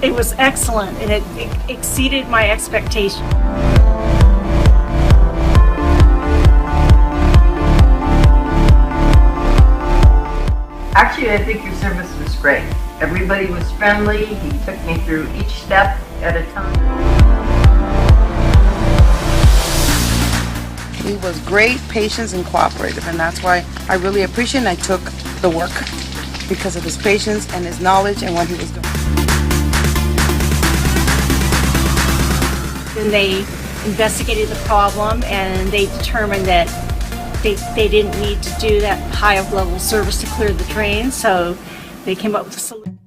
It was excellent, and it exceeded my expectation. Actually, I think your service was great. Everybody was friendly. He took me through each step at a time. He was great, patient, and cooperative, and that's why I really appreciate it. I took the work because of his patience and his knowledge and what he was doing. Then they investigated the problem, and they determined that they didn't need to do that high of level service to clear the drain, so they came up with a solution.